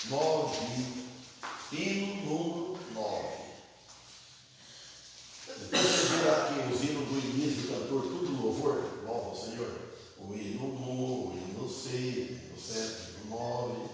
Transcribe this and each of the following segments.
9, hino número 9. Depois você vê aqui os hinos do início do cantor, tudo louvor, louva ao Senhor. O hino 1, o hino 6, o hino 7, o hino 9.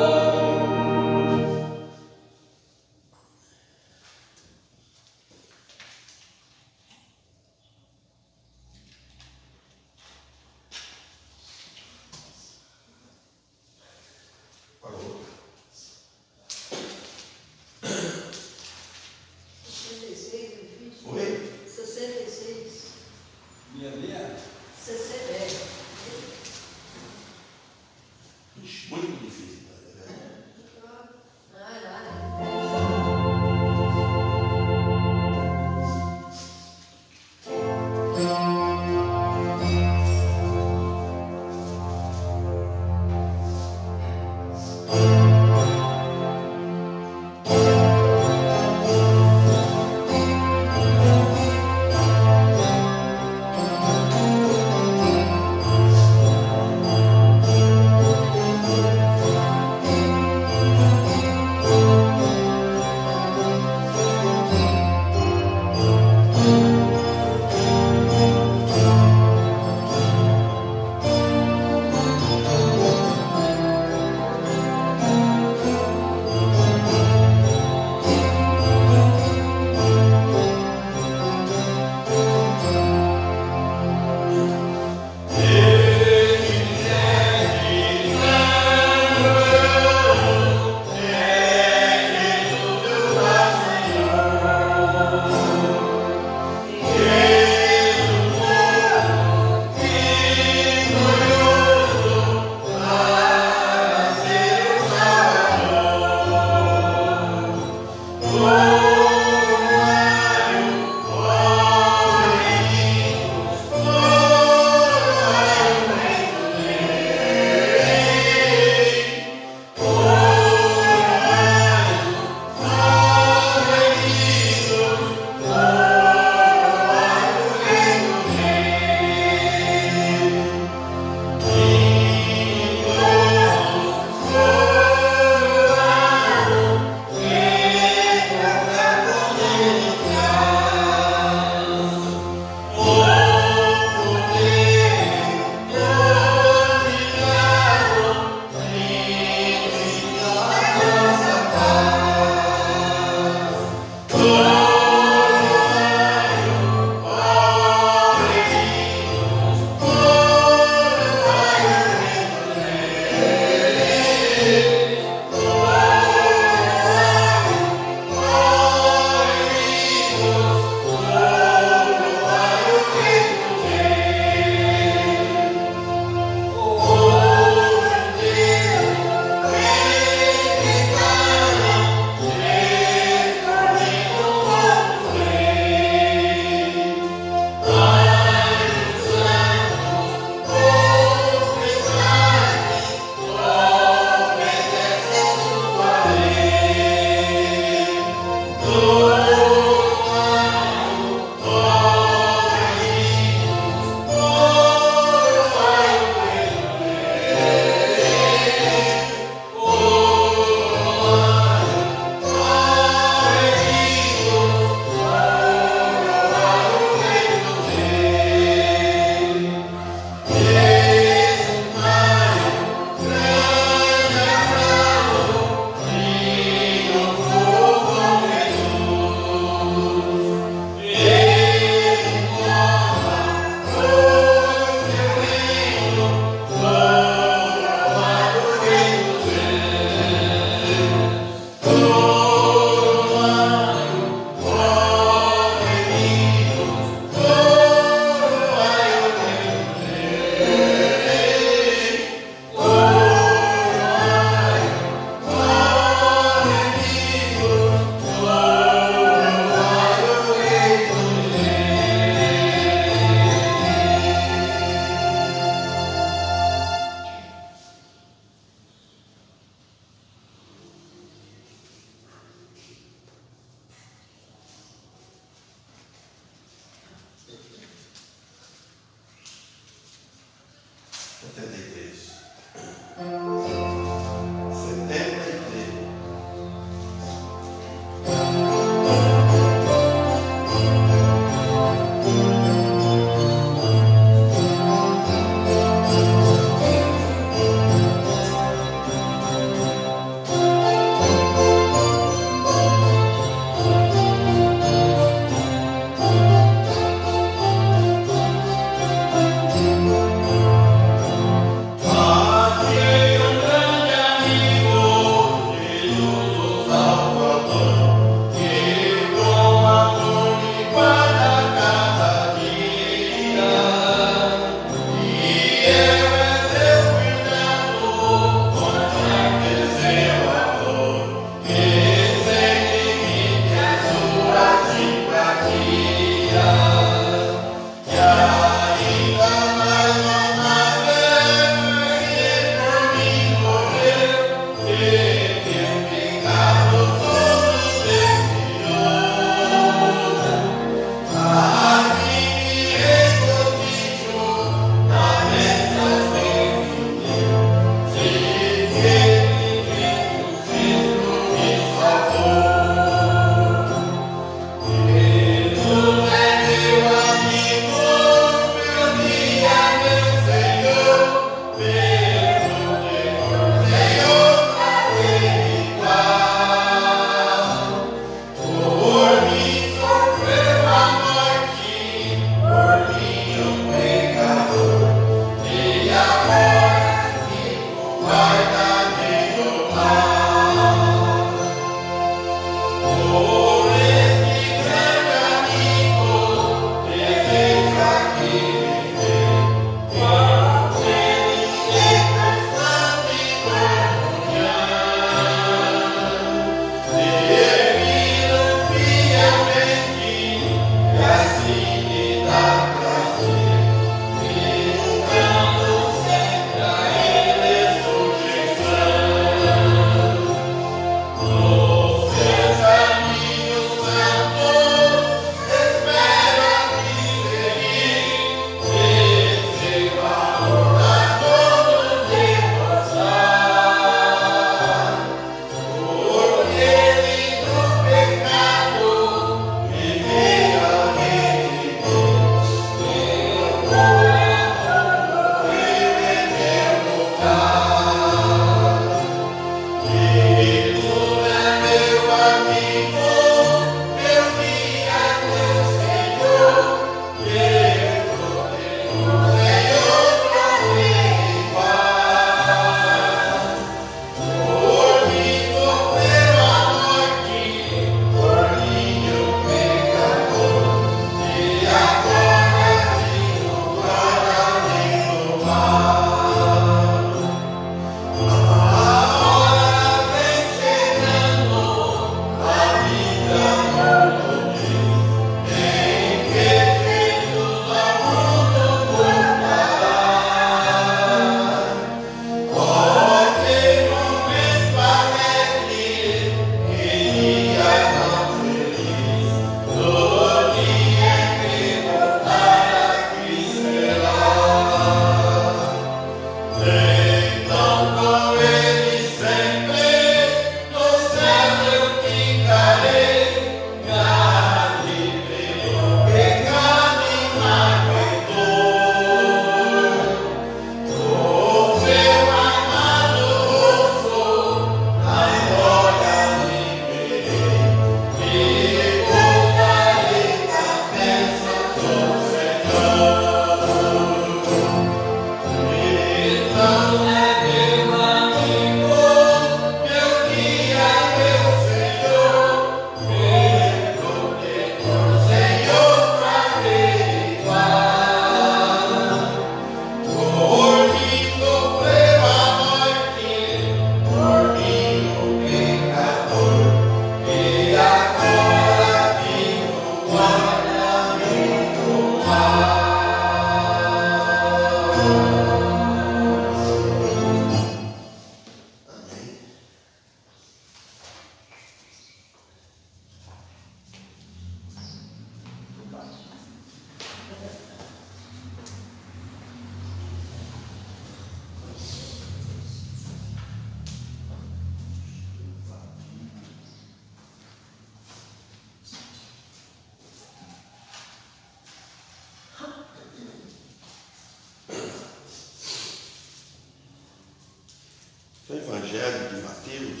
O Evangelho de Mateus,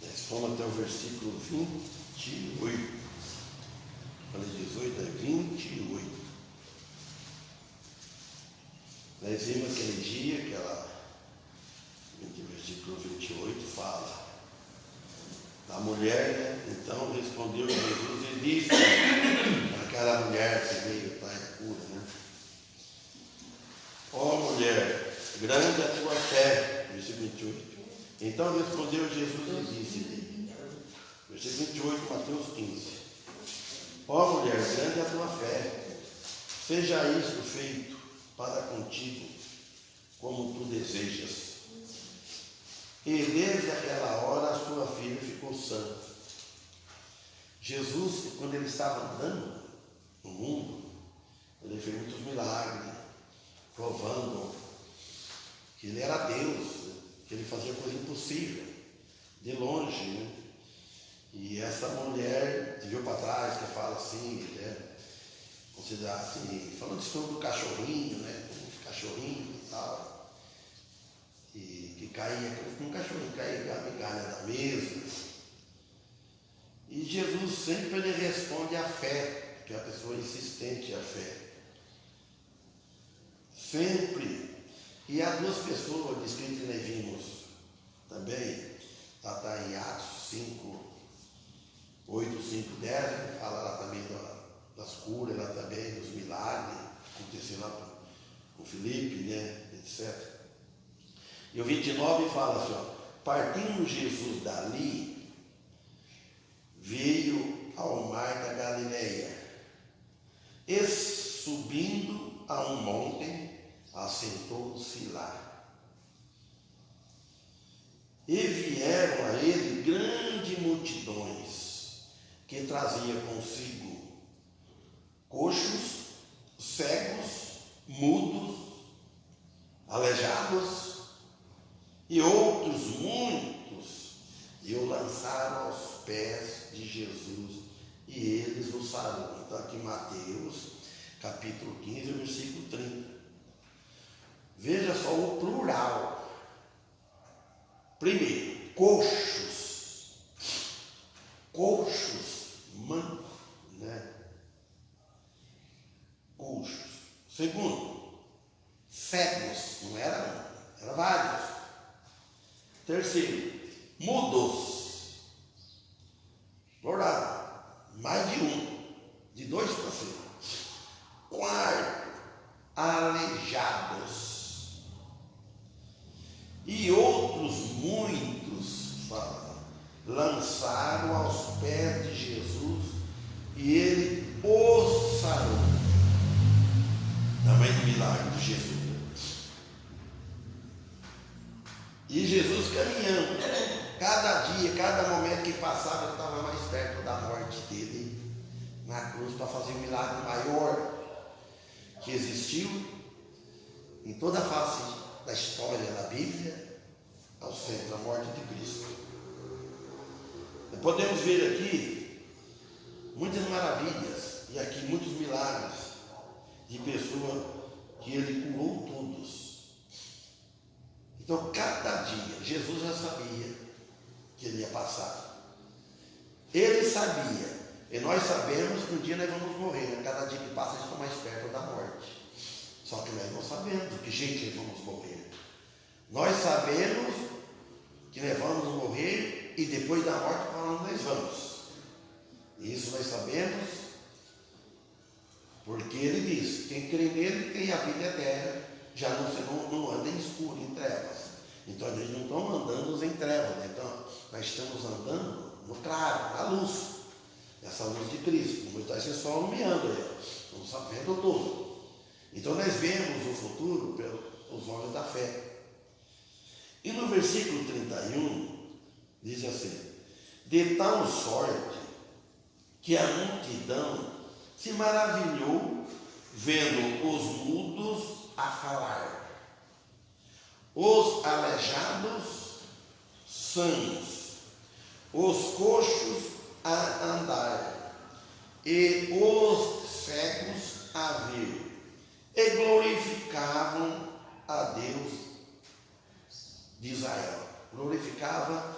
nós fomos até o versículo 28. Falei 18, é 28. Nós vimos aquele dia, o versículo 28 fala da mulher, né? Então respondeu Jesus e disse àquela mulher que veio para a cura, né? Ó mulher, grande a tua fé, versículo 28. Então respondeu Jesus e disse-lhe, versículo 28, Mateus 15. Ó mulher, grande a tua fé, seja isto feito para contigo, como tu desejas. E desde aquela hora a sua filha ficou sã. Jesus, quando ele estava andando no mundo, ele fez muitos milagres, provando que ele era Deus, que ele fazia coisa impossível, de longe, né? E essa mulher, viu para trás, que fala assim, considerar assim, falando sobre do cachorrinho, né? Um cachorrinho e tal. E que caía, como um cachorrinho caía a migalha da mesa. E Jesus sempre ele responde à fé, que é a pessoa insistente à fé. Sempre. E há duas pessoas descritas que nós vimos também, está em Atos 5, 8, 5, 10, fala lá também das curas, lá também, dos milagres, aconteceu lá com Filipe, né, etc. E o 29 fala assim, ó, partindo Jesus dali, veio ao mar da Galileia, e subindo a um monte, assentou-se lá. E vieram a ele grandes multidões, que trazia consigo coxos, cegos, mudos, aleijados, e outros muitos, e o lançaram aos pés de Jesus, e eles o sarou. Então aqui Mateus, capítulo 15, versículo 30. Veja só o plural. Primeiro, coxos, mancos, né? Coxos. Segundo, cegos, não era um, era vários. Terceiro, mudos, plural, mais de um, de dois para cima. Quarto, aleijados. E outros muitos, fala, lançaram aos pés de Jesus e ele os sarou. Tamanho do milagre de Jesus. E Jesus caminhando, cada dia, cada momento que passava, ele estava mais perto da morte dele na cruz, para fazer um milagre maior que existiu em toda a face da história da Bíblia, ao centro da morte de Cristo. Podemos ver aqui muitas maravilhas e aqui muitos milagres de pessoas que ele curou todos. Então, cada dia, Jesus já sabia que ele ia passar. Ele sabia, e nós sabemos que um dia nós vamos morrer. Cada dia que passa, a gente está mais perto da morte. Só que nós não sabemos de que jeito nós vamos morrer. Nós sabemos que nós vamos morrer e depois da morte, para onde nós vamos. Isso nós sabemos, porque ele diz, quem crê nele tem a vida eterna, já não anda em escuro, em trevas. Então nós não estamos andando em trevas, né? Então nós estamos andando no claro, na luz, essa luz de Cristo, como está esse sol iluminando aí, estamos sabendo tudo. Então nós vemos o futuro pelos olhos da fé. E no versículo 31 diz assim, de tal sorte que a multidão se maravilhou vendo os mudos a falar, os aleijados sãos, os coxos a andar e os cegos a ver, e glorificavam a Deus de Israel. Glorificava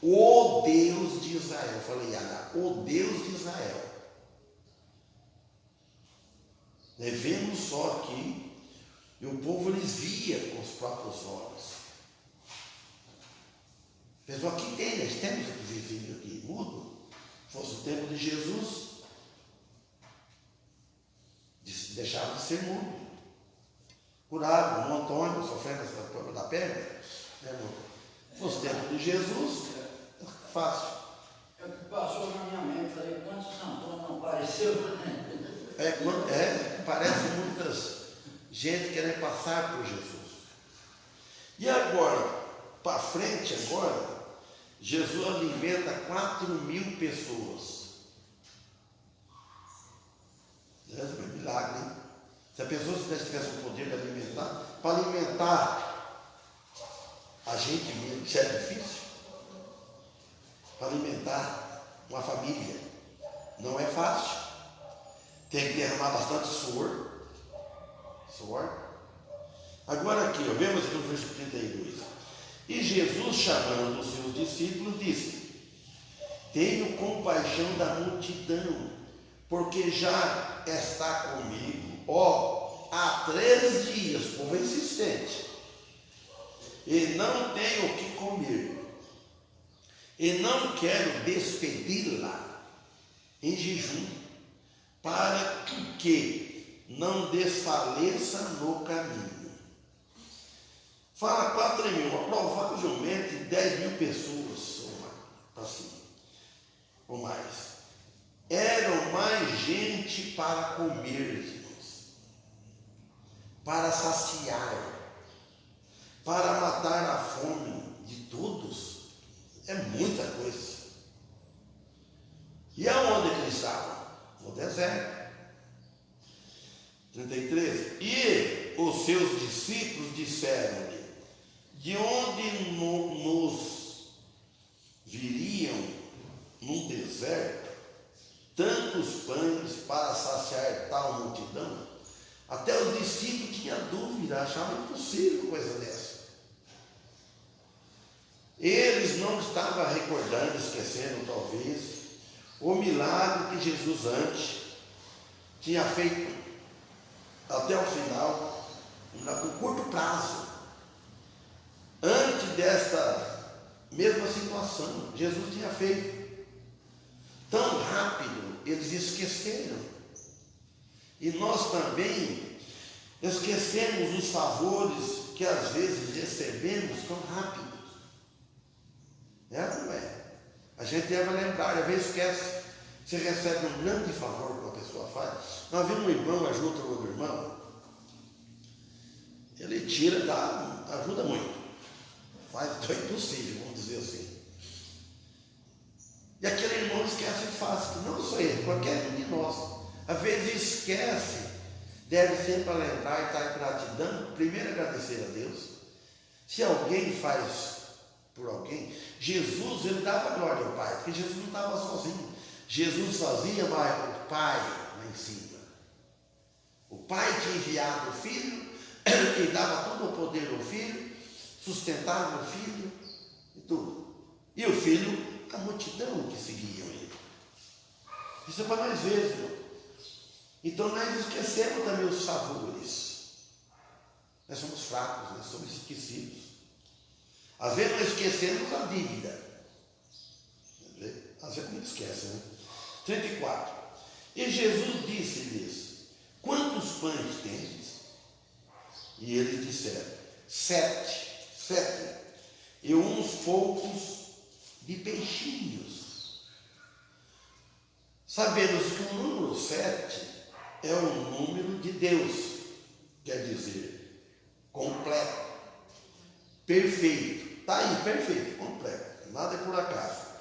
o Deus de Israel. Eu falei, o Deus de Israel. Vemos só aqui, e o povo eles via com os próprios olhos. Pessoal, aqui nós temos aqui vizinho aqui, mudo. Se fosse o tempo de Jesus, deixava de ser mudo. Curado, um Antônio sofrendo essa problema da perna, se fosse o tempo de Jesus, fácil. É o que passou na minha mente, falei, quantos Antônio não apareceu? Parece muitas gente querendo passar por Jesus. E agora, para frente agora, Jesus alimenta 4.000 pessoas. É um milagre, hein? Se a pessoa tivesse o poder de alimentar, para alimentar a gente mesmo, isso é difícil. Para alimentar uma família, não é fácil. Tem que derramar bastante suor. Agora aqui, vemos aqui no verso 32. E Jesus, chamando os seus discípulos, disse: tenho compaixão da multidão, porque já está comigo, há 3 dias, o povo é insistente, e não tenho o que comer, e não quero despedi-la em jejum, para que não desfaleça no caminho. Fala 4.000, provavelmente 10.000 pessoas, ou mais. Eram mais gente para comer, irmãos, para saciar, para matar a fome de todos. É muita coisa. E aonde que eles estavam? No deserto. 33. E os seus discípulos disseram-lhe: de onde nos viriam num deserto tantos pães para saciar tal multidão? Até os discípulos tinham dúvida, achavam impossível coisa dessa. Eles não estavam recordando, esquecendo talvez, o milagre que Jesus antes tinha feito até o final, no curto prazo. Antes desta mesma situação, Jesus tinha feito tão rápido, eles esqueceram. E nós também esquecemos os favores que às vezes recebemos tão rápido. É ou não é? A gente deve lembrar, às vezes esquece. Você recebe um grande favor que uma pessoa faz. Nós vimos um irmão, ajuda o outro irmão. Ele tira, ajuda muito. Faz o impossível, vamos dizer assim. E aquele irmão esquece fácil. Não só ele, qualquer um de nós. Às vezes esquece. Deve sempre lembrar e estar em gratidão. Primeiro agradecer a Deus. Se alguém faz por alguém, Jesus, ele dava glória ao Pai, porque Jesus não estava sozinho. Jesus fazia, mas o Pai lá em cima. O Pai tinha enviado o Filho, que dava todo o poder ao Filho, sustentava o Filho e tudo. E o Filho, a multidão que seguiam ele. Isso é para nós ver, irmão. Então nós esquecemos também os favores. Nós somos fracos, nós somos esquecidos. Às vezes nós esquecemos a dívida. Às vezes não esquece, né? 34. E Jesus disse-lhes: quantos pães tendes? E eles disseram: 7. E uns poucos de peixinhos. Sabemos que o número 7 é o número de Deus. Quer dizer, completo, perfeito. Está aí, perfeito, completo. Nada é por acaso.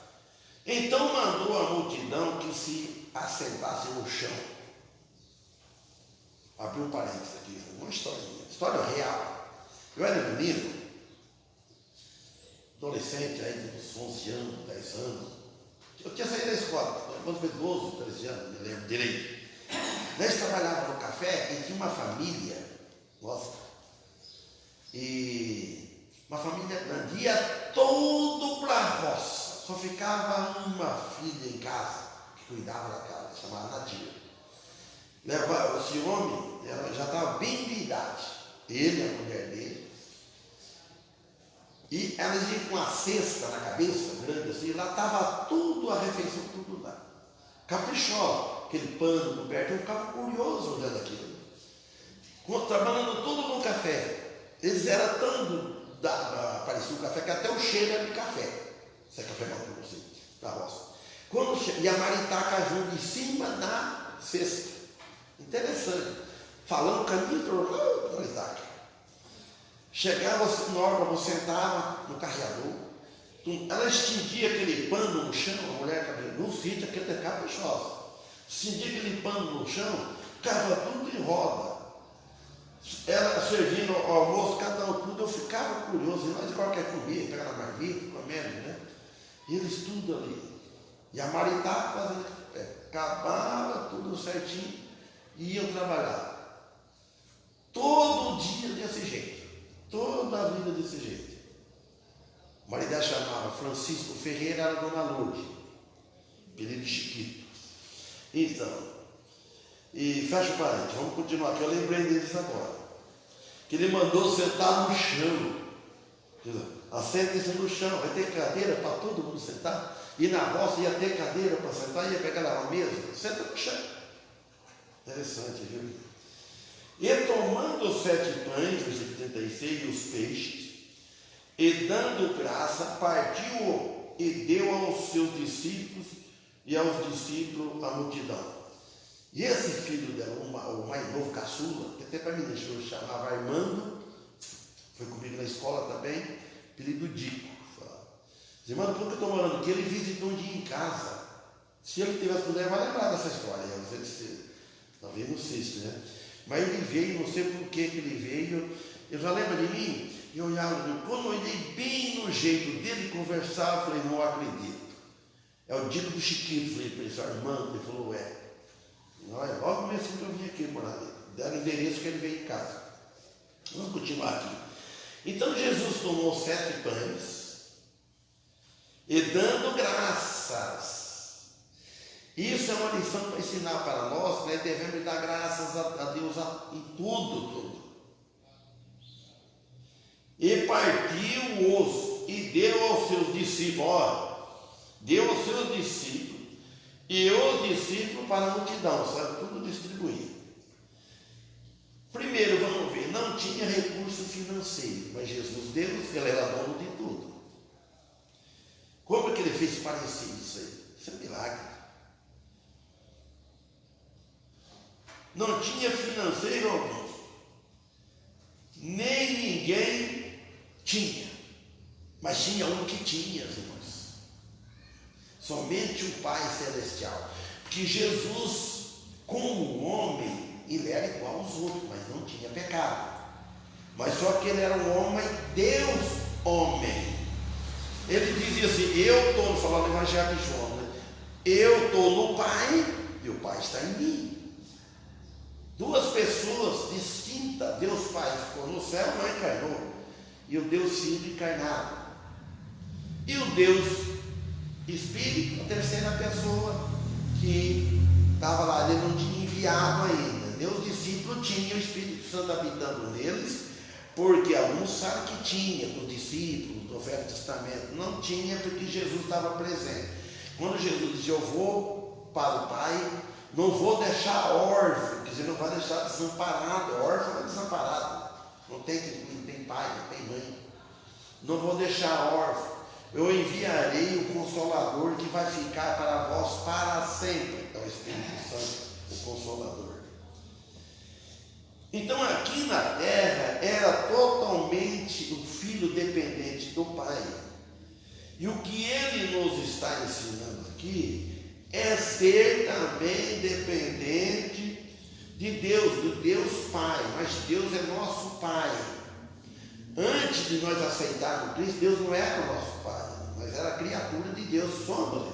Então mandou a multidão que se assentasse no chão. Abriu um parênteses aqui, uma história real. Eu era menino, adolescente, aí uns 11 anos, 10 anos. Eu tinha saído da escola, quando foi 12, 13 anos, me lembro direito. Nós trabalhávamos no café e tinha uma família, nossa, e uma família grande, ia todo para a roça, só ficava uma filha em casa, que cuidava da casa, chamada Nadia. Esse homem, ela já estava bem de idade, ele, a mulher dele, e elas iam com a cesta na cabeça, grande assim, lá estava tudo, a refeição, tudo lá. Caprichosa, aquele pano coberto, eu ficava curioso olhando aquilo. Trabalhando tudo no café. Eles eram tão, parecia um café, que até o cheiro era de café. Isso é café maduro, assim, da roça. E a maritaca junto em cima da cesta. Interessante. Falando o caminho todo, maritaca. Chegava na hora, você sentava no carreador, ela estendia aquele pano no chão, a mulher no sítio, aquele é caprichosa. Estendia aquele pano no chão, ficava tudo em roda. Ela servindo ao almoço, cada um tudo, eu ficava curioso, e nós de qualquer comida, pegava na marmita, comendo, né? E eles tudo ali. E a maritaca fazendo, acabava tudo certinho e iam trabalhar. Todo dia desse jeito. Toda a vida desse jeito. O marido dela chamava Francisco Ferreira, era Dona Lourdes, apelido de Chiquito. Então, e fecha o parênteses, vamos continuar aqui, eu lembrei deles agora. Que ele mandou sentar no chão. Assenta-se no chão, vai ter cadeira para todo mundo sentar. E na roça ia ter cadeira para sentar, ia pegar lá uma mesa, senta no chão. Interessante, viu? E tomando os 7 pães, versículo 36, e os peixes, e dando graça, partiu e deu aos seus discípulos e aos discípulos a multidão. E esse filho dela, o mais novo, caçula, que até para mim deixou, chamava Armando, foi comigo na escola também, apelido Dico. Dizia, mano, por que eu estou morando aqui? Ele visitou um dia em casa. Se ele tivesse puder, vai lembrar dessa história. Talvez não sei se, né? Mas ele veio, não sei por que ele veio. Eu já lembro de mim, e olhava, quando eu olhei bem no jeito dele conversar, eu falei, não acredito. É o Dico do Chiquito, falei para ele, seu Armando, ele falou, Olha, logo mesmo que eu vim aqui morar ali, deram o endereço que ele veio em casa. Vamos continuar aqui. Então Jesus tomou 7 pães e dando graças. Isso é uma lição para ensinar para nós, né? Devemos dar graças a Deus em tudo. E partiu-os e deu aos seus discípulos. Deu aos seus discípulos e os discípulos para a multidão, sabe? Tudo distribuído. Primeiro, vamos ver, não tinha recurso financeiro, mas Jesus, Deus, ele era dono de tudo. Como é que ele fez parecer isso aí? Isso é milagre. Não tinha financeiro algum, nem ninguém tinha, mas tinha um que tinha, irmãos. Somente o Pai Celestial. Porque Jesus, como homem, ele era igual aos outros, mas não tinha pecado. Mas só que ele era um homem, Deus homem. Ele dizia assim, eu estou, falando no Evangelho de João, né? Eu estou no Pai e o Pai está em mim. 2 pessoas distintas, Deus Pai ficou no céu, não encarnou. E o Deus Filho encarnado. E o Deus Espírito, a terceira pessoa que estava lá, ele não tinha enviado ainda. Os discípulos tinham o Espírito Santo habitando neles, porque alguns sabem que tinha, dos discípulos, do Velho Testamento. Não tinha, porque Jesus estava presente. Quando Jesus disse, eu vou para o Pai, não vou deixar órfão, quer dizer, não vai deixar desamparado. Órfão é desamparado. Não tem pai, não tem mãe. Não vou deixar órfão. Eu enviarei o Consolador que vai ficar para vós para sempre. É o Espírito Santo, o Consolador. Então aqui na terra era totalmente o filho dependente do Pai. E o que ele nos está ensinando aqui é ser também dependente de Deus, do Deus Pai. Mas Deus é nosso Pai. Antes de nós aceitarmos Cristo, Deus não era o nosso Pai, mas era a criatura de Deus, somos.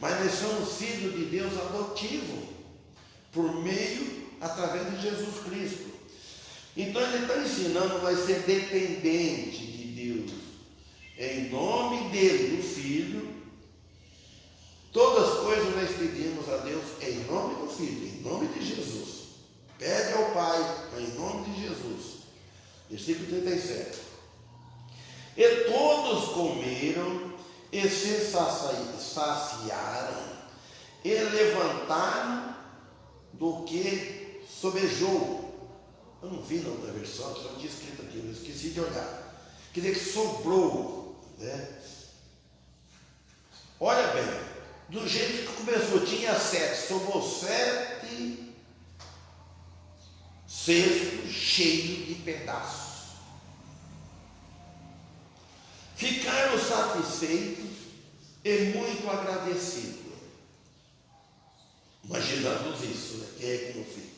Mas nós somos filhos de Deus adotivo, através de Jesus Cristo. Então ele está ensinando nós ser dependente de Deus, em nome dele, do Filho, todas as coisas nós pedimos a Deus em nome do Filho, em nome de Jesus. Pede ao Pai, em nome de Jesus. Versículo 37. E todos comeram e se saciaram e levantaram do que sobejou. Eu não vi na outra versão, só tinha escrito aqui, eu esqueci de olhar. Quer dizer que sobrou, né? Olha bem, do jeito que começou, tinha 7, sobrou 7 cestos cheios de pedaços. Ficaram satisfeitos e muito agradecidos. Imaginamos isso, né? Quem é que não fica?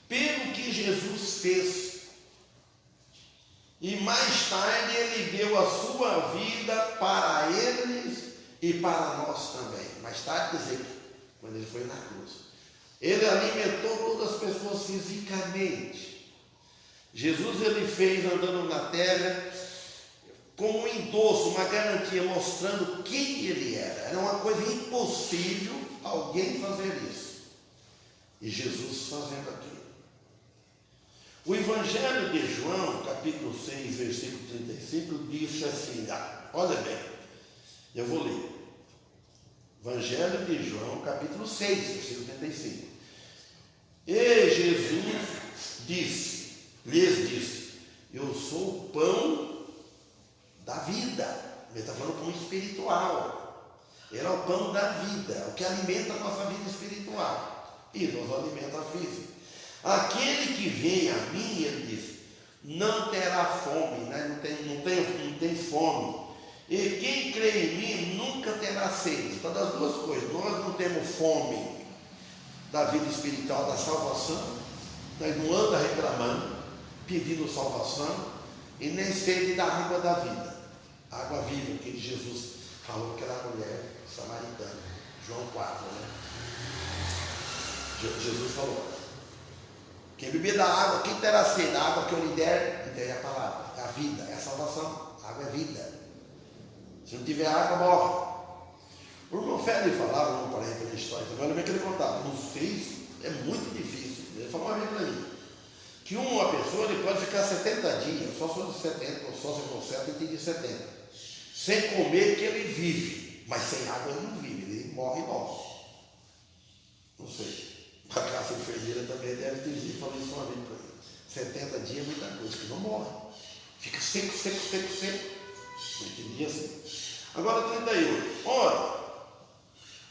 Pelo que Jesus fez. E mais tarde ele deu a sua vida para eles e para nós também. Mais tarde, quer dizer, quando ele foi na cruz. Ele alimentou todas as pessoas fisicamente. Jesus ele fez andando na terra como um endosso, uma garantia, mostrando quem ele era. Era uma coisa impossível alguém fazer isso. E Jesus fazendo aquilo. O Evangelho de João, capítulo 6, versículo 35, diz assim, olha bem, eu vou ler. Evangelho de João, capítulo 6, versículo 35. E Jesus lhes disse, eu sou o pão da vida. Ele está falando pão espiritual. Ele é o pão da vida, o que alimenta a nossa vida espiritual e nos alimenta a física. Aquele que vem a mim, ele diz, não terá fome, né? não tem fome. E quem crê em mim nunca terá sede. Então, das duas coisas, nós não temos fome da vida espiritual, da salvação, nós não andamos reclamando, pedindo salvação, e nem sede da água da vida, a água viva, que Jesus falou que era a mulher samaritana, João 4, né? Jesus falou, quem beber da água, quem terá sede da água que eu lhe der, é a palavra, é a vida, é a salvação, a água é vida. Se não tiver água, morre. O irmão Félix falava, não parei pela história, agora vem que ele contava, nos fez, é muito difícil. Ele falou uma vez para mim, que uma pessoa ele pode ficar 70 dias, só se for 70, ou só se for 70 de 70, sem comer que ele vive, mas sem água ele não vive, ele morre e morre. Não sei. A classe enfermeira também deve ter dito, falou isso uma vez para mim. 70 dias é muita coisa, que não morre. Fica seco. Não entendi assim. Agora 38. Ora,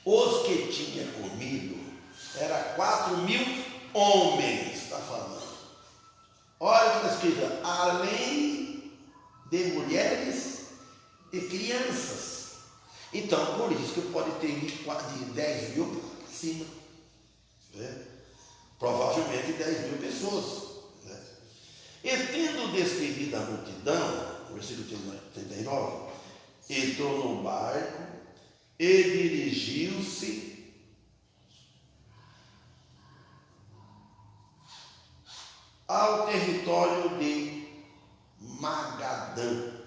os que tinha comido era 4.000 homens, está falando. Olha o que está escrito, além de mulheres e crianças. Então, por isso que pode ter de 10 mil para cima. Né? Provavelmente 10.000 pessoas. Né? E tendo despedido a multidão, versículo 39, entrou no barco e dirigiu-se ao território de Magadã.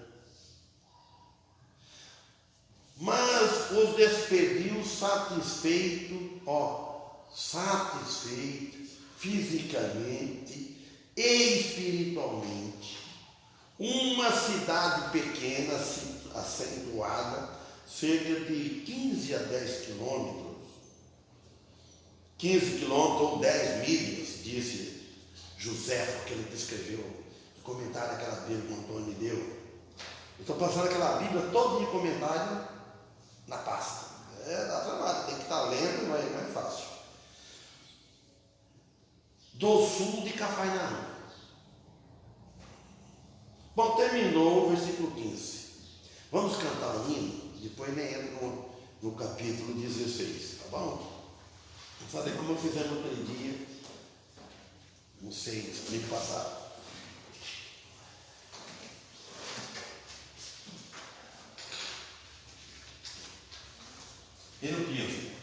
Mas os despediu satisfeito fisicamente e espiritualmente. Uma cidade pequena, acentuada, cerca de 15 a 10 quilômetros, 15 quilômetros ou 10 milhas, disse José, aquele que escreveu o comentário daquela Bíblia que o Antônio me deu. Eu estou passando aquela Bíblia toda de comentário na pasta. Dá trabalho, tem que estar lendo, mas não é fácil. Do sul de Cafarnaum. Bom, terminou o versículo 15. Vamos cantar um hino, depois nem entra no capítulo 16, tá bom? Vou fazer como eu fiz no outro dia, não sei, domingo passado. Hino 15.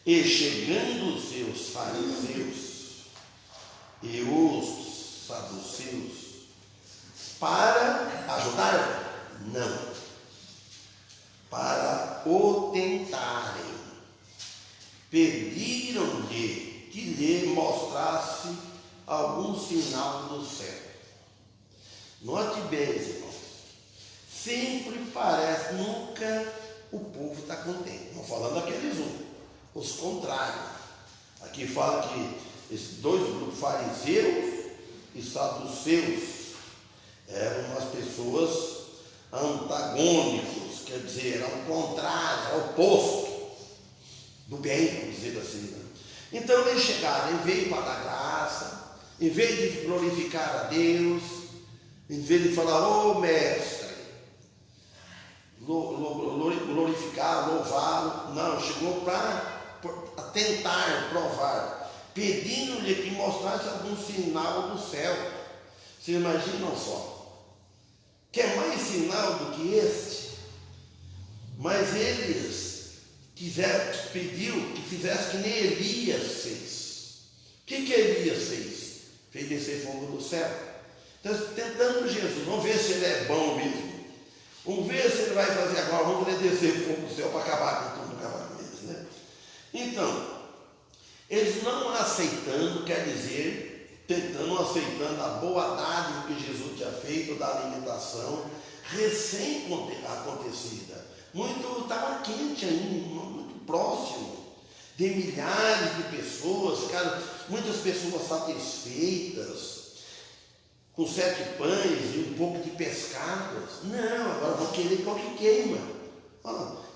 E chegando-se os fariseus e os saduceus para ajudar? Não. Para o tentarem. Pediram-lhe que lhe mostrasse algum sinal do céu. Note bem, irmãos. Sempre parece, nunca o povo está contente. Não falando daqueles os contrários. Aqui fala que esses dois grupos, fariseus e saduceus, eram umas pessoas antagônicos, quer dizer, era o contrário, era o oposto do bem, vamos dizer assim. Né? Então eles chegaram, em vez para dar graça, em vez de glorificar a Deus, em vez de falar, ô mestre, glorificar, louvá-lo, não, chegou para tentar provar, pedindo-lhe que mostrasse algum sinal do céu. Vocês imaginam só? Quer mais sinal do que este? Mas eles pediu que fizesse que nem Elias fez. O que Elias fez? Fez descer fogo do céu. Então, tentando Jesus, vamos ver se ele é bom mesmo. Vamos ver se ele vai fazer agora, vamos ver descer fogo do céu para acabar com tudo, acabar com eles, né? Então, eles não aceitando, quer dizer, aceitando a boa dádiva que Jesus tinha feito da alimentação recém-acontecida. Estava quente ainda, muito próximo, de milhares de pessoas, muitas pessoas satisfeitas, com 7 pães e um pouco de pescados. Não, agora vou querer qual que queima.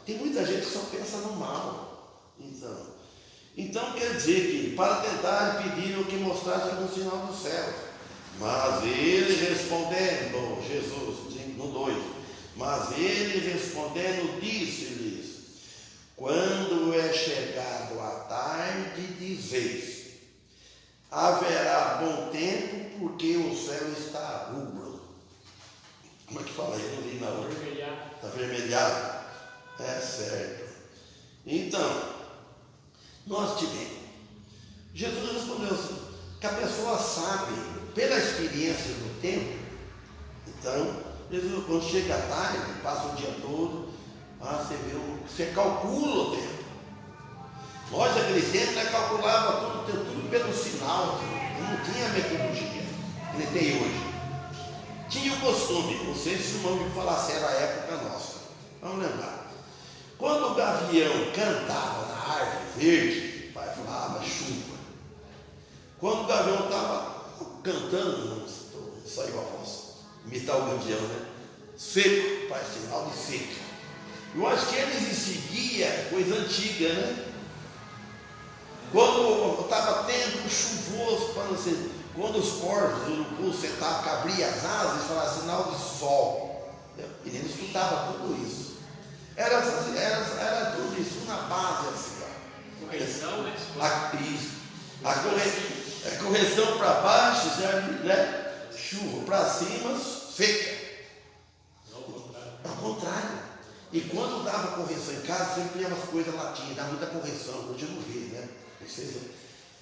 Tem muita gente que só pensa no mal. Então, Então quer dizer que para tentar pediram que mostrasse algum sinal do céu. Mas ele respondendo, Jesus, no 2, mas ele respondendo disse-lhes: quando é chegado a tarde, dizeis, haverá bom tempo, porque o céu está rubro. Como é que fala aí? Eu não li na outra. Está avermelhado. É certo. Então, nós tivemos. Jesus respondeu assim, que a pessoa sabe, pela experiência do tempo. Então, Jesus, quando chega a tarde, passa o dia todo, você calcula o tempo. Nós, naquele tempo, calculava tudo pelo sinal, não tinha metodologia, que nem tem hoje. Tinha o costume, não sei se o nome falar se era a época nossa, vamos lembrar. Quando o gavião cantava na árvore verde, o pai falava chuva. Quando o gavião estava cantando, não saiu a voz, imitar o gavião, né? Seco, pai, sinal de seca. Eu acho que eles seguiam coisa antiga, né? Quando estava tempo chuvoso, quando os corvos, os urubus, sentavam, abriam as asas e falavam sinal de sol. E ele escutava tudo isso. Era tudo isso, na base assim. Correção, né? A correção para baixo, né? Chuva, para cima, seca. Ao contrário. E quando dava correção em casa, sempre tinha umas coisas latinas, dava muita correção, hoje eu não vi, né?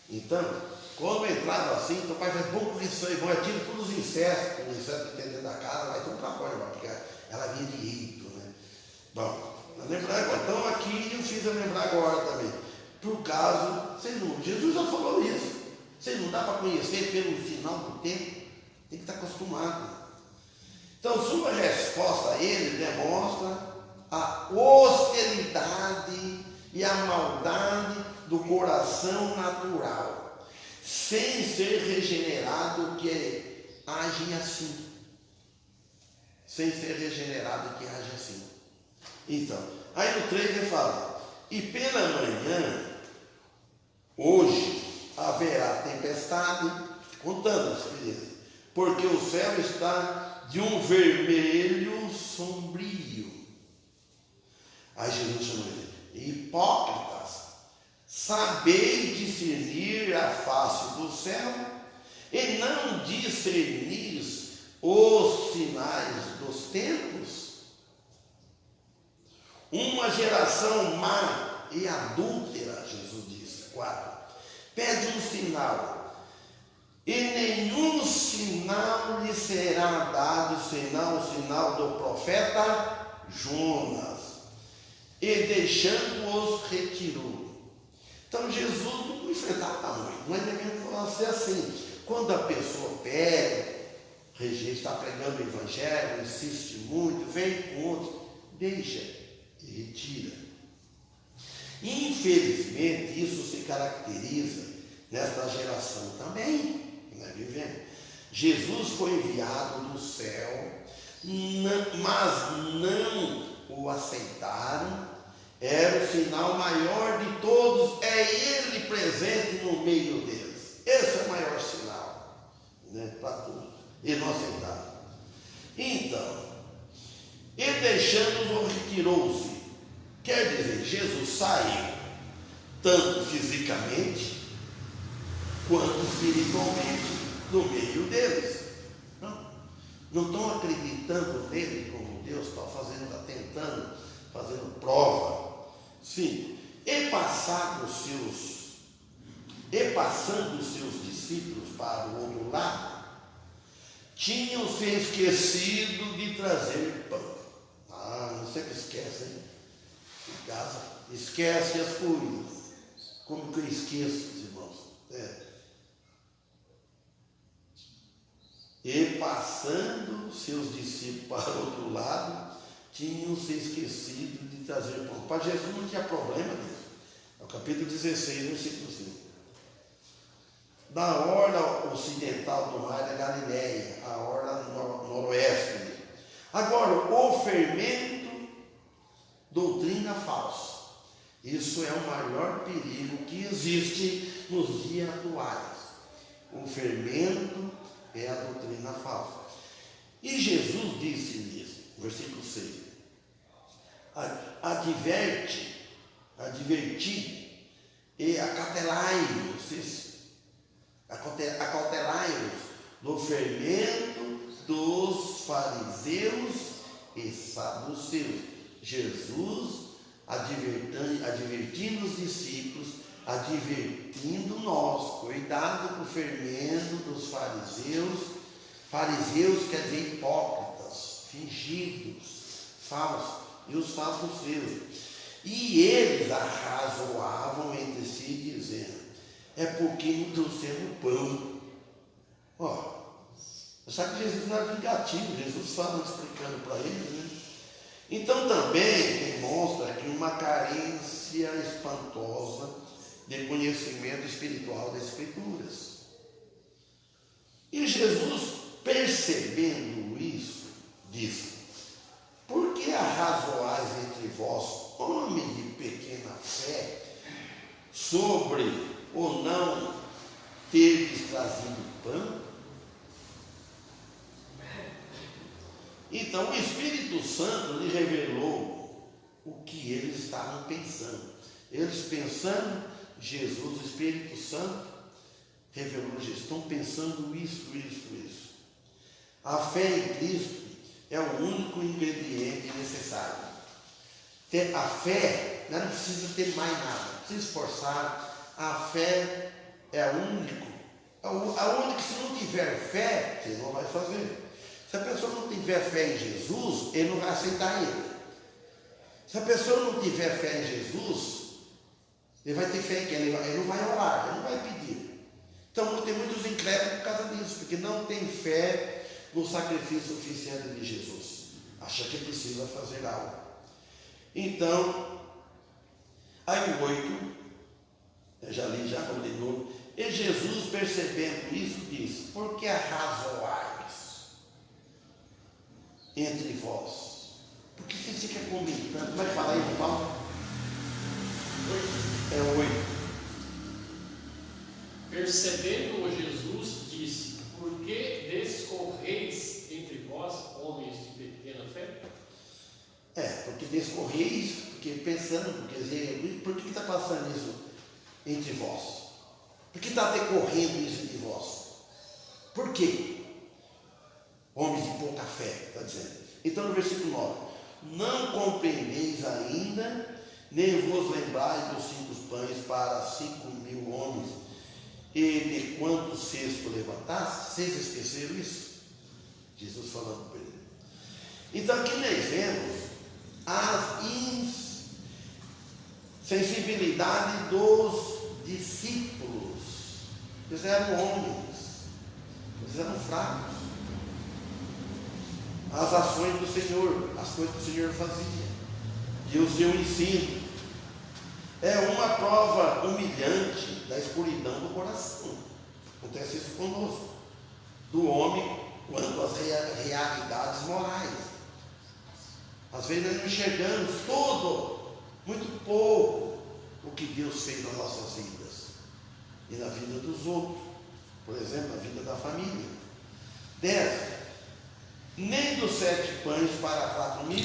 Então, quando entrava assim, então o pai faz boa correção e bom, tira todos os insetos que tem dentro da casa, vai tudo para fora, porque ela vinha de rito, né? Bom, lembrar agora, então aqui eu fiz a lembrar agora também, por causa, Jesus já falou isso, vocês não dá para conhecer pelo final do tempo, tem que estar acostumado. Então, sua resposta a ele demonstra a hostilidade e a maldade do coração natural, sem ser regenerado que age assim. Sem ser regenerado que age assim. Então, aí no 3 ele fala, e pela manhã, hoje, haverá tempestade, contando as beleza, porque o céu está de um vermelho sombrio. Aí Jesus chamou ele, hipócritas, sabeis discernir a face do céu e não discernis os sinais dos tempos? Uma geração má e adúltera, Jesus disse, 4, pede um sinal, e nenhum sinal lhe será dado, senão o sinal do profeta Jonas. E deixando-os retirou. Então Jesus não enfrentava muito, mas devia ser assim. Quando a pessoa pega, rejeita, está pregando o evangelho, insiste muito, vem com outro, deixa e retira. Infelizmente, isso se caracteriza nesta geração também, que nós vivemos. Jesus foi enviado do céu, mas não o aceitaram. Era o sinal maior de todos, é ele presente no meio deles. Esse é o maior sinal, né, para tudo. E não aceitaram. Então, e deixando-o, retirou-se. Quer dizer, Jesus saiu, tanto fisicamente, quanto espiritualmente, do meio deles. Não estão acreditando nele como Deus está fazendo, está tentando, fazendo prova. Sim, e passando os seus discípulos para o outro lado, tinham se esquecido de trazer pão. Não sempre esquece, hein? Em casa, esquece as coisas. Como que eu esqueço, irmãos? E passando seus discípulos para o outro lado, tinham se esquecido de trazer pão. Para Jesus não tinha problema disso. É o capítulo 16, versículo 5. Da orla ocidental do mar da Galileia, a orla noroeste. Agora, o fermento, doutrina falsa. Isso é o maior perigo que existe nos dias atuais. O fermento é a doutrina falsa. E Jesus disse nisso, versículo 6. Adverti e acautelai-vos do fermento dos fariseus e saduceus. Jesus advertindo os discípulos, advertindo nós, cuidado com o fermento dos fariseus. Fariseus quer dizer hipócritas, fingidos, falsos, e os saduceus. E eles arrazoavam entre si, dizendo: é porque não trouxeram pão. Sabe que Jesus não é vingativo, Jesus fala explicando para eles, né? Então também demonstra aqui uma carência espantosa de conhecimento espiritual das Escrituras. E Jesus, percebendo isso, disse: por que arrazoais entre vós, homens de pequena fé, sobre o não teres trazido pão? Então o Espírito Santo lhe revelou o que eles estavam pensando. Eles pensando, Jesus, o Espírito Santo, revelou: estão pensando isso. A fé em Cristo é o único ingrediente necessário. A fé, não precisa ter mais nada, não precisa esforçar. A fé é o único. A única que, se não tiver fé, você não vai fazer. Se a pessoa não tiver fé em Jesus, ele não vai aceitar ele. Se a pessoa não tiver fé em Jesus, ele vai ter fé em quem? Ele não vai orar, ele não vai pedir. Então tem muitos incrédulos por causa disso, porque não tem fé no sacrifício suficiente de Jesus. Acha que precisa fazer algo. Então, aí o 8, eu já li, já vou de novo. E Jesus, percebendo isso, disse: por que arrazoais entre vós? Porque você fica comentando. Vai falar aí, Paulo? É o 8. Percebendo-o, Jesus disse: por que discorreis entre vós, homens de pequena fé? Porque discorreis, porque pensando, porque por que está passando isso entre vós? Por que está decorrendo isso entre vós? Por quê? Homens de pouca fé, está dizendo. Então no versículo 9: não compreendeis ainda, nem vos lembrais dos 5 pães para 5.000 homens, e de quantos cestos levantaste? Vocês esqueceram isso? Jesus falando para ele. Então aqui nós vemos a insensibilidade dos discípulos. Eles eram homens, eles eram fracos. As ações do Senhor, as coisas que o Senhor fazia, e o seu ensino é uma prova humilhante da escuridão do coração. Acontece isso conosco, do homem quanto às realidades morais. Às vezes nós não enxergamos todo, muito pouco, o que Deus fez nas nossas vidas e na vida dos outros. Por exemplo, na vida da família. 10. Nem dos 7 pães para 4.000,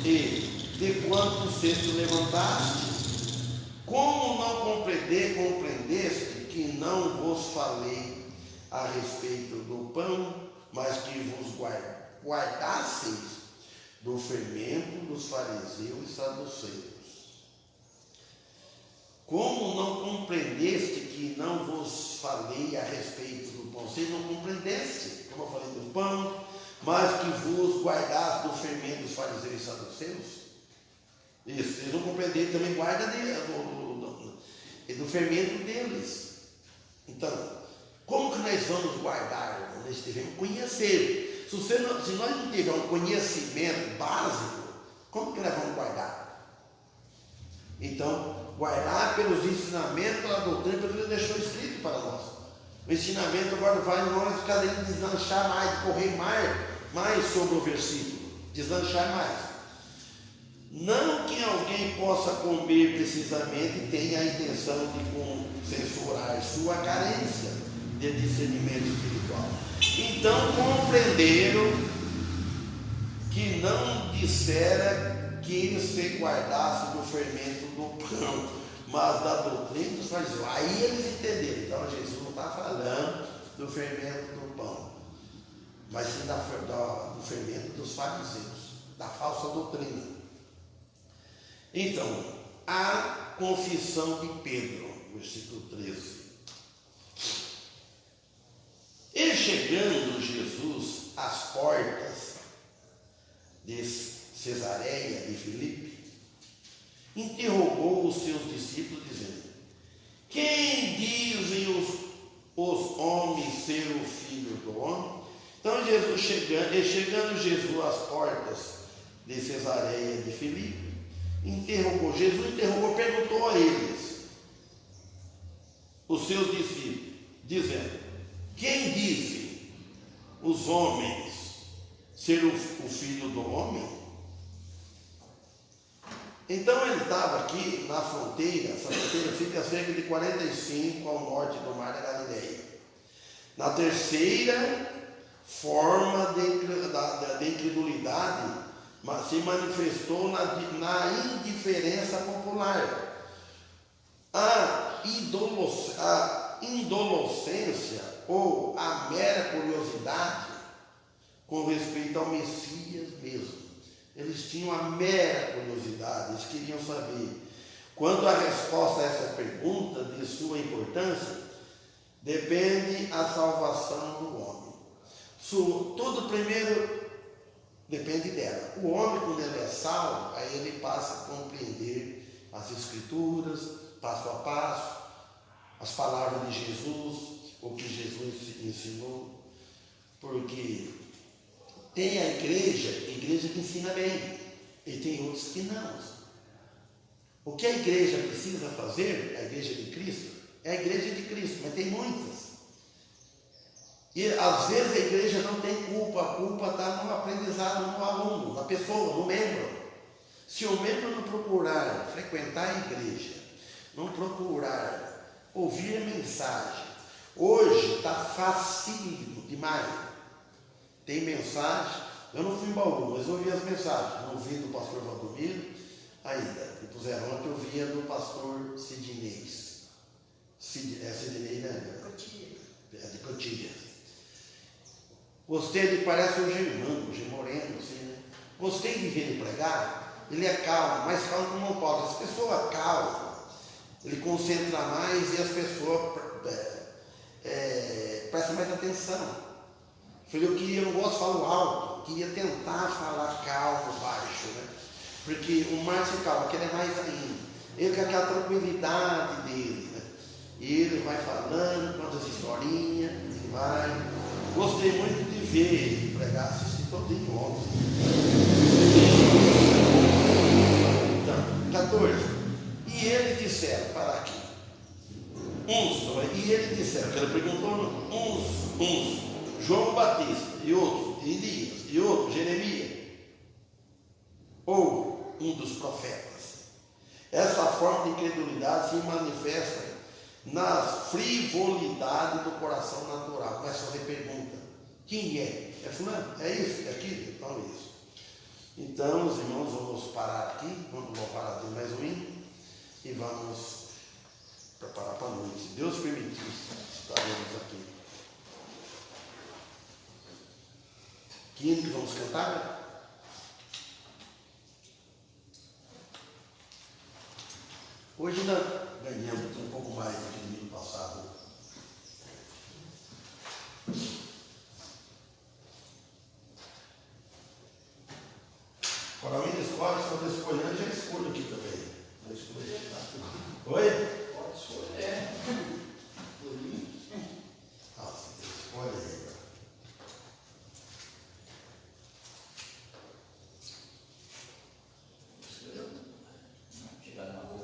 e de quantos cestos levantaste? Como não compreendeste que não vos falei a respeito do pão, mas que vos guardasseis do fermento dos fariseus e saduceus? Como não compreendeste que não vos falei a respeito do pão? Vocês não compreendeste, como eu falei do pão, mas que vos guardaste do fermento dos fariseus e saduceus? Isso, vocês não compreenderam, também guarda do fermento deles. Então, como que nós vamos guardar? Nós devemos conhecer. Se nós não tivermos um conhecimento básico, como que nós vamos guardar? Então, guardar pelos ensinamentos, pela doutrina, pelo que Ele deixou escrito para nós. O ensinamento agora vai nós cada vez deslanchar mais, correr mais sobre o versículo, deslanchar mais. Não que alguém possa comer precisamente e tenha a intenção de censurar sua carência de discernimento espiritual. Então compreenderam que não dissera que se guardasse do fermento do pão, mas da doutrina dos fariseus. Aí eles entenderam. Então Jesus não está falando do fermento do pão, mas sim do fermento dos fariseus, da falsa doutrina. Então, a confissão de Pedro, versículo 13. E chegando Jesus às portas de Cesareia de Filipe, interrogou os seus discípulos, dizendo: quem dizem os homens ser o Filho do Homem? Então chegando Jesus às portas de Cesareia de Filipe, Jesus perguntou a eles, os seus discípulos, dizendo: quem dizem os homens ser o Filho do Homem? Então ele estava aqui na fronteira. Essa fronteira fica a cerca de 45 ao norte do Mar da Galileia. Na terceira forma de incredulidade se manifestou na indiferença popular. A indolência ou a mera curiosidade com respeito ao Messias mesmo. Eles tinham a mera curiosidade, eles queriam saber. Quando a resposta a essa pergunta de sua importância, depende a salvação do homem. Tudo primeiro depende dela. O homem, quando ele é salvo, aí ele passa a compreender as Escrituras, passo a passo, as palavras de Jesus, o que Jesus ensinou, porque tem a igreja que ensina bem, e tem outros que não. O que a igreja precisa fazer, a igreja de Cristo, é a igreja de Cristo, mas tem muitas. E às vezes a igreja não tem culpa, a culpa está no aprendizado, no aluno, na pessoa, no membro. Se o membro não procurar frequentar a igreja, não procurar ouvir a mensagem, hoje está facílimo demais. Tem mensagem, eu não fui em Bauru, mas eu ouvi as mensagens, não vi do pastor Valdomiro ainda. E puseram ontem, eu via do pastor Sidney. Sidney, né? É de Cotia. Gostei de, parece o Germano, o Moreno, assim, né? Gostei de ver ele pregar. Ele é calmo, mais calmo que o Não Paulo. As pessoas calmas, ele concentra mais e as pessoas prestam mais atenção. Eu não gosto de falar alto, eu queria tentar falar calmo, baixo, né? Porque o Márcio calmo, que ele é mais ainda. Ele com aquela tranquilidade dele, né? E ele vai falando, conta as historinhas, e vai. Gostei muito de ver ele pregar, assisti todinho ontem. Então, 14. E eles disseram, para aqui. E eles disseram, que ele perguntou, uns. João Batista, e outro, Elias, e outro, Jeremias, ou um dos profetas. Essa forma de incredulidade se manifesta na frivolidade do coração natural. Começa a fazer pergunta: quem é? É fulano? É isso? É aquilo? Então é isso. Então, os irmãos, vamos parar aqui, vamos parar de mais um hino e vamos preparar para a noite. Se Deus permitir, estaremos aqui. Que hino que vamos cantar? Hoje ainda ganhamos um pouco mais do que no ano passado. Coral ainda escolhe, se você escolhendo, já escolho aqui também. Oi? Pode escolher. Escolhe aí. Chegar na boca.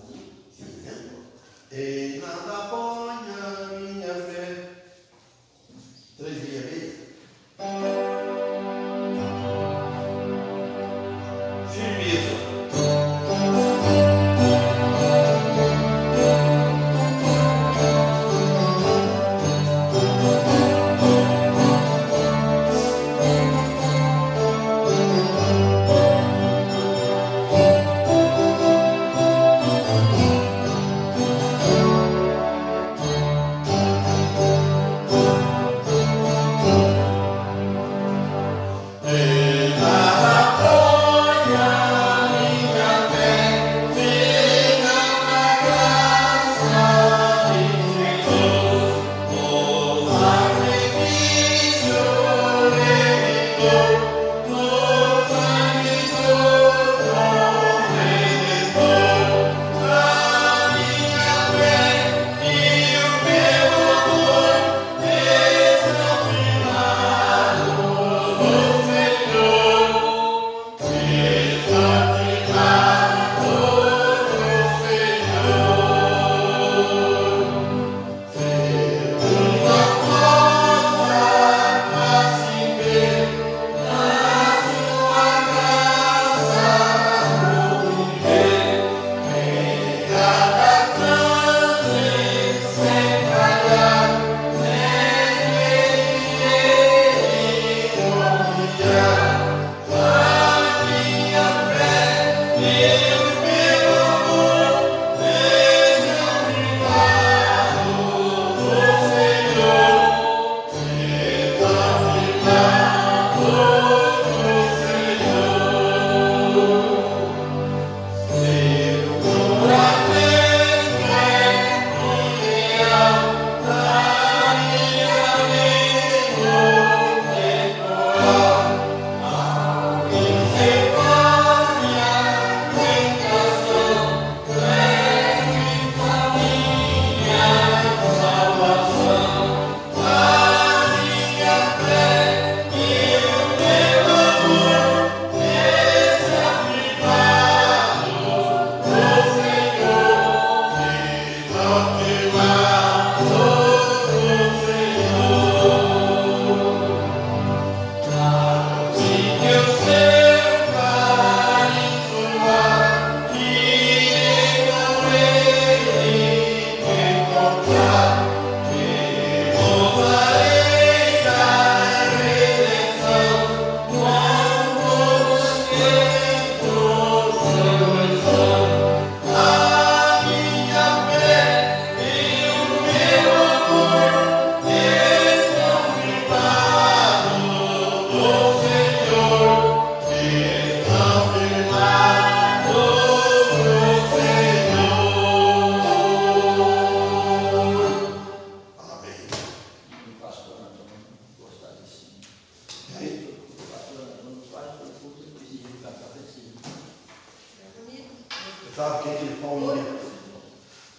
Sabe quem é aquele Paulinho?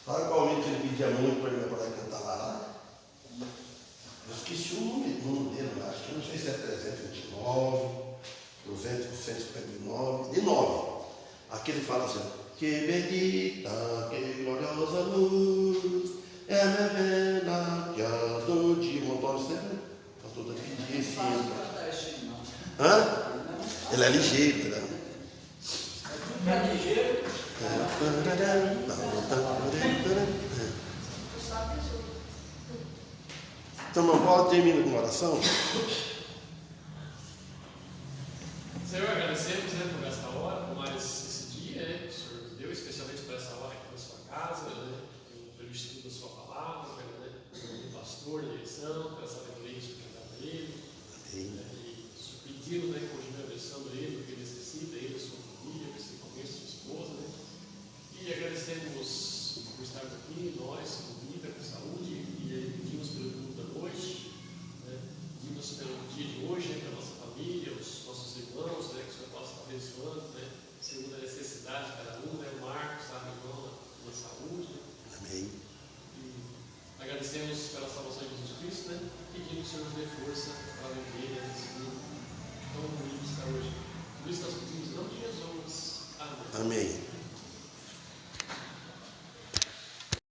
Sabe o Paulinho que ele pedia muito para ele poder cantar lá? Eu esqueci o número dele, acho que não sei se é 329, 259, de 9. Aqui ele fala assim: que bendita, que gloriosa luz, é minha pena que a do dia. O Antônio sempre pastor daqui dia esse hino. Hã? Ele é ligeiro, né? É ligeiro. Então, não pode terminar com oração? Senhor, agradecemos, né, por esta hora, por mais esse dia, né, que o Senhor nos deu, especialmente por essa hora aqui na sua casa, né, pelo estudo da sua palavra, né, pelo pastor, da direção, pela sabedoria que o Senhor dá para ele, né, e o Senhor pedindo, né, continue abençoando ele, o que ele necessita, ele, a sua família, principalmente a sua esposa, né, e agradecemos por estarmos aqui, nós, com vida, com saúde, e pedimos pelo mundo da noite, né, pedimos pelo dia de hoje, né, para a nossa família, os nossos irmãos, né, que o Senhor possa estar abençoando, né, segundo a necessidade de cada um, né, o Marcos, sabe, irmão, na saúde. Amém. E agradecemos pela salvação de Jesus Cristo, né, pedindo que o Senhor nos dê força para viver nesse mundo tão bonito que está hoje. Tudo isso nós pedimos em nome de Jesus. Amém. Amém.